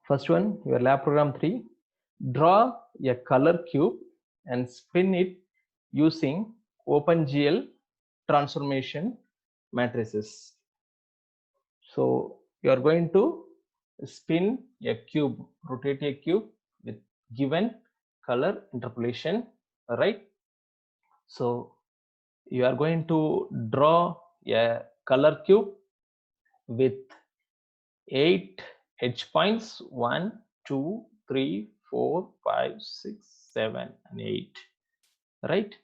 First one, your lab program 3. Draw a color cube and spin it using OpenGL transformation matrices. So you are going to spin a cube, rotate a cube with given color interpolation, right? So you are going to draw a color cube with 8 edge points, 1, 2, 3, 4, 5, 6, 7, and 8, right?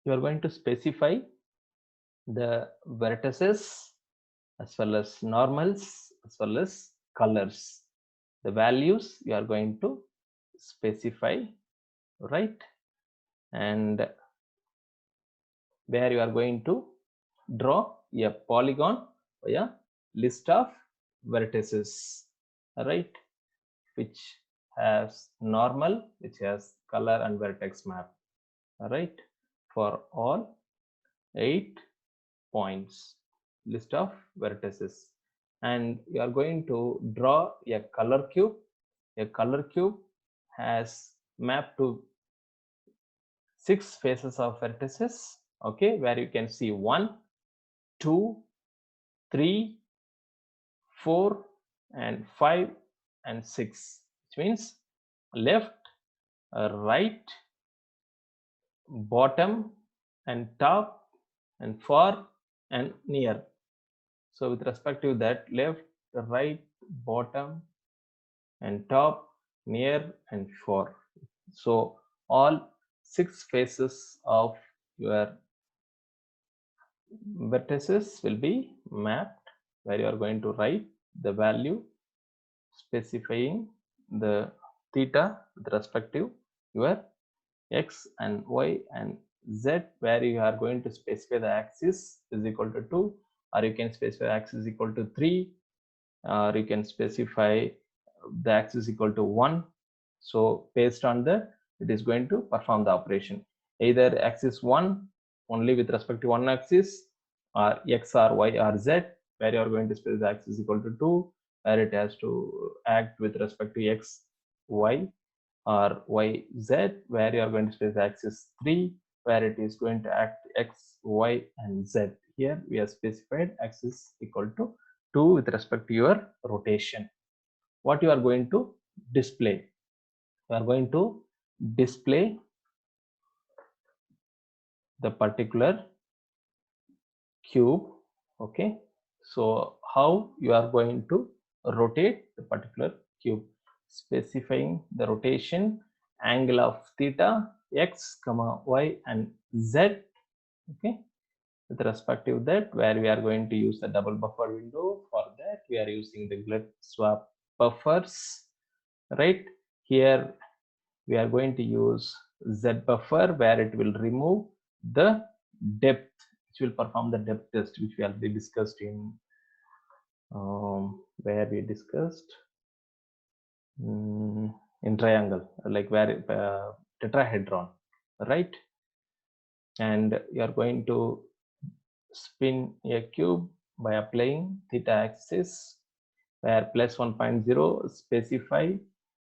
You are going to specify the vertices as well as normals as well as colors. The values you are going to specify, right? And where you are going to draw a polygon by a list of vertices, right? Which has normal, which has color and vertex map, right? For all 8 points, list of vertices. And you are going to draw a color cube. A color cube has map to 6 faces of vertices, okay, where you can see 1, 2, 3, 4, and 5, and 6, which means left, right, bottom, and top, and far, and near. So with respect to that, left, right, bottom, and top, near, and far. So all 6 faces of your vertices will be mapped, where you are going to write the value specifying the theta with respect to your x and y and z, where you are going to specify the axis is equal to 2, or you can specify axis equal to 3, or you can specify the axis equal to 1. So based on that, it is going to perform the operation, either axis 1 only with respect to one axis, or x or y or z, where you are going to specify the axis equal to 2, where it has to act with respect to x, y, or y, z, where you are going to specify axis 3, where it is going to act x, y, and z. Here we have specified axis equal to 2 with respect to your rotation. What you are going to display? You are going to display the particular cube, okay? So how you are going to rotate the particular cube? Specifying the rotation angle of theta, x, y, and z, okay? With respect to that, where we are going to use the double buffer window. For that, we are using the glut swap buffers, right? Here we are going to use z buffer, where it will remove the depth, which will perform the depth test, which we already discussed in where we discussed in triangle, like where tetrahedron, right? And you are going to spin a cube by applying theta axis, where plus 1.0 specify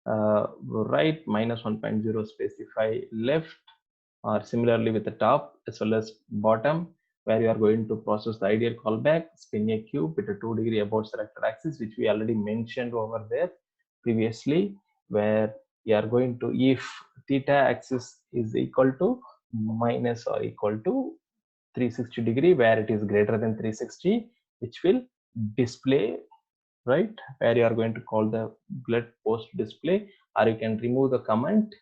right, minus 1.0 specify left, or similarly with the top as well as bottom, where you are going to process the ideal callback, spin a cube with a 2-degree about selected axis, which we already mentioned over there previously, where you are going to, if theta axis is equal to minus or equal to 360 degree, where it is greater than 360, which will display, right, where you are going to call the glut post display, or you can remove the comment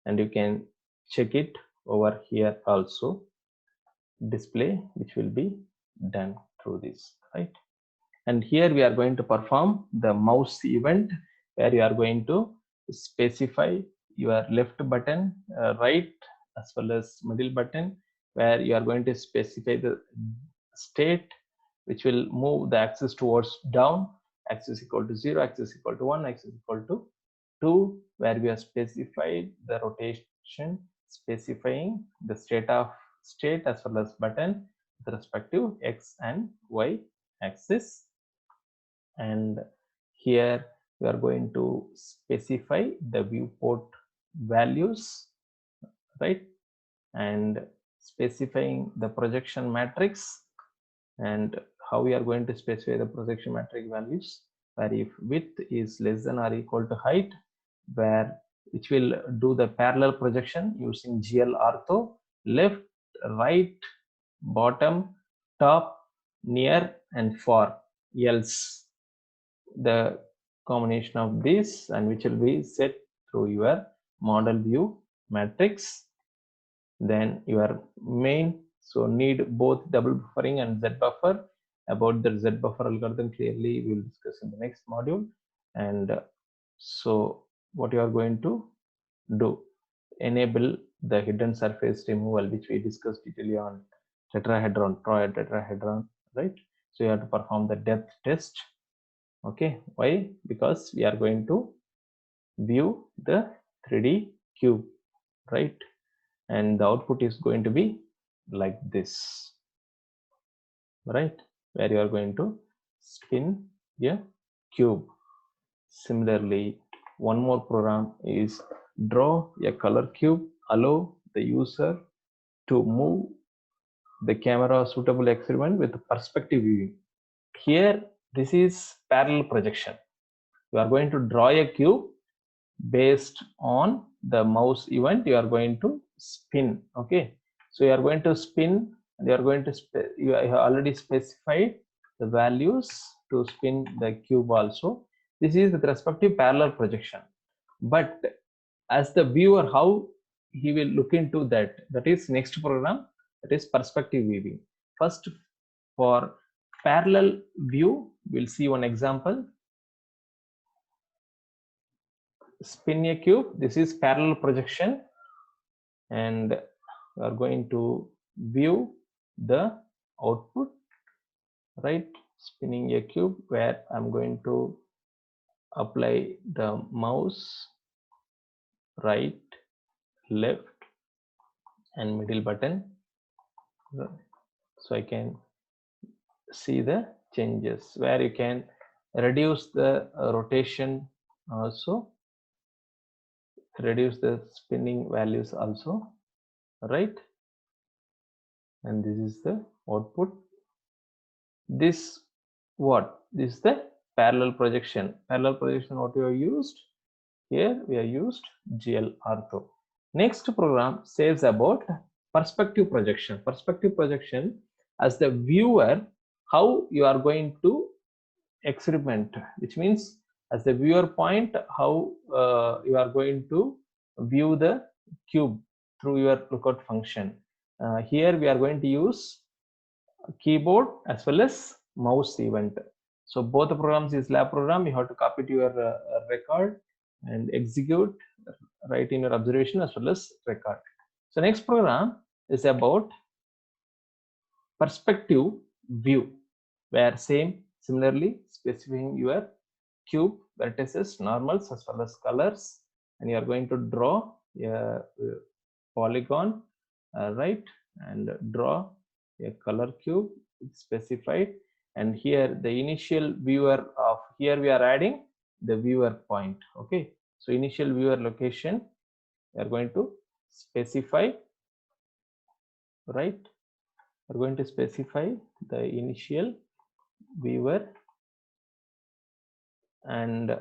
and you can check it over here also, display, which will be done through this, right? And here we are going to perform the mouse event, where you are going to specify your left button, right, as well as middle button, where you are going to specify the state, which will move the axis towards down, axis equal to 0, axis equal to 1, axis equal to 2, where we have specified the rotation, specifying the state as well as button with respect to x and y axis. And Here we are going to specify the viewport values, right? And specifying the projection matrix, and how we are going to specify the projection matrix values, where if width is less than or equal to height, where which will do the parallel projection using GL ortho, left, right, bottom, top, near and far, else the combination of this, and which will be set through your model view matrix. Then your main, so need both double buffering and Z buffer. About the Z buffer algorithm clearly we will discuss in the next module. And so what you are going to do, enable the hidden surface removal, which we discussed detailedly on tetrahedron, Troy tetrahedron, right? So you have to perform the depth test. Okay, why? Because we are going to view the 3D cube, right? And the output is going to be like this, right? Where you are going to spin a cube. Similarly, one more program is draw a color cube, allow the user to move the camera suitable experiment with perspective viewing. Here, this is parallel projection. You are going to draw a cube based on the mouse event. You are going to spin. Okay, so you are going to spin, and you are going to you have already specified the values to spin the cube also. This is with respect to parallel projection, but as the viewer, how he will look into that, that is next program, that is perspective viewing. First, for parallel view, we'll see one example. Spin a cube. This is parallel projection, and we are going to view the output, right? Spinning a cube, where I'm going to apply the mouse right, left and middle button, so I can see the changes, where you can reduce the rotation also, reduce the spinning values also, right? And this is the output. This what? This is the parallel projection. Parallel projection, what we have used here, we have used GL ortho. Next program says about perspective projection. Perspective projection, as the viewer, how you are going to experiment, which means as the viewer point, how you are going to view the cube through your lookout function. Here we are going to use keyboard as well as mouse event. So both the programs is lab program. You have to copy to your record and execute, write in your observation as well as record. So next program is about perspective view, where similarly specifying your cube vertices, normals as well as colors, and you are going to draw a polygon, right, and draw a color cube specified. And here the initial viewer of, here we are adding the viewer point. Okay, so initial viewer location we are going to specify, right? We're going to specify the initial viewer, and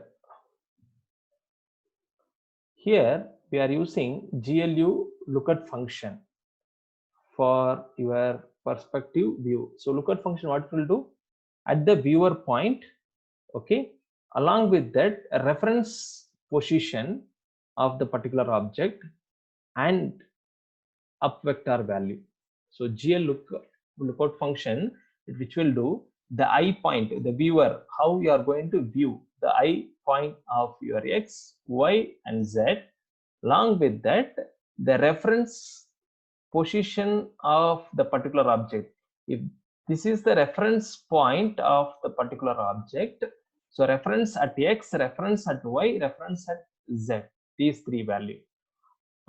here we are using GLU lookout function for your perspective view. So lookout function, what it will do at the viewer point, okay, along with that a reference position of the particular object and up vector value. So GL lookout function, which will do the eye point, the viewer, how you are going to view the eye point of your X, Y and Z. Along with that, the reference position of the particular object. If this is the reference point of the particular object, so reference at X, reference at Y, reference at Z, these three values.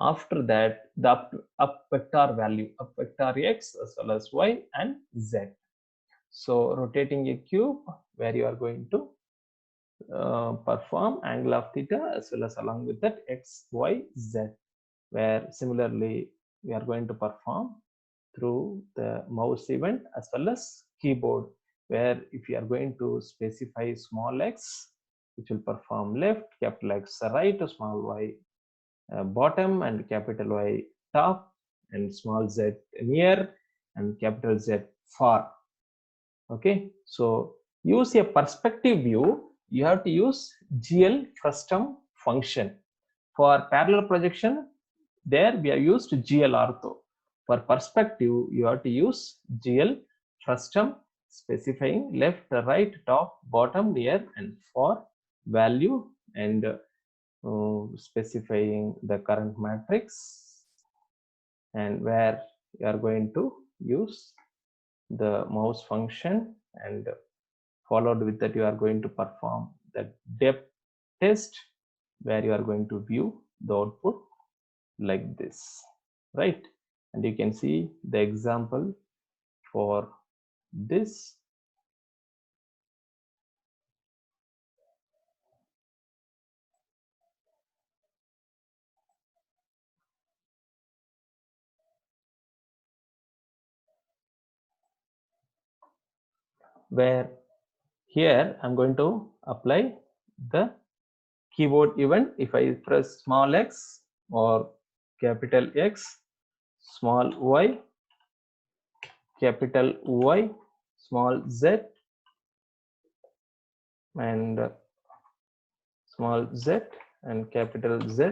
After that, the up vector value, up vector X as well as Y and Z. So rotating a cube, where you are going to perform angle of theta as well as along with that x, y, z, where similarly we are going to perform through the mouse event as well as keyboard, where if you are going to specify small x, which will perform left, capital X right, small y bottom, and capital Y top, and small z near, and capital Z far. Okay, so use a perspective view. You have to use GL frustum function. For parallel projection, there we have used GL ortho. For perspective, you have to use GL frustum, specifying left, right, top, bottom, near, and far value, and specifying the current matrix, and where you are going to use the mouse function, and followed with that you are going to perform the depth test, where you are going to view the output like this, right? And you can see the example for this. Where here I'm going to apply the keyboard event. If I press small x or capital X, small y, capital Y, small z, and small z, and capital Z,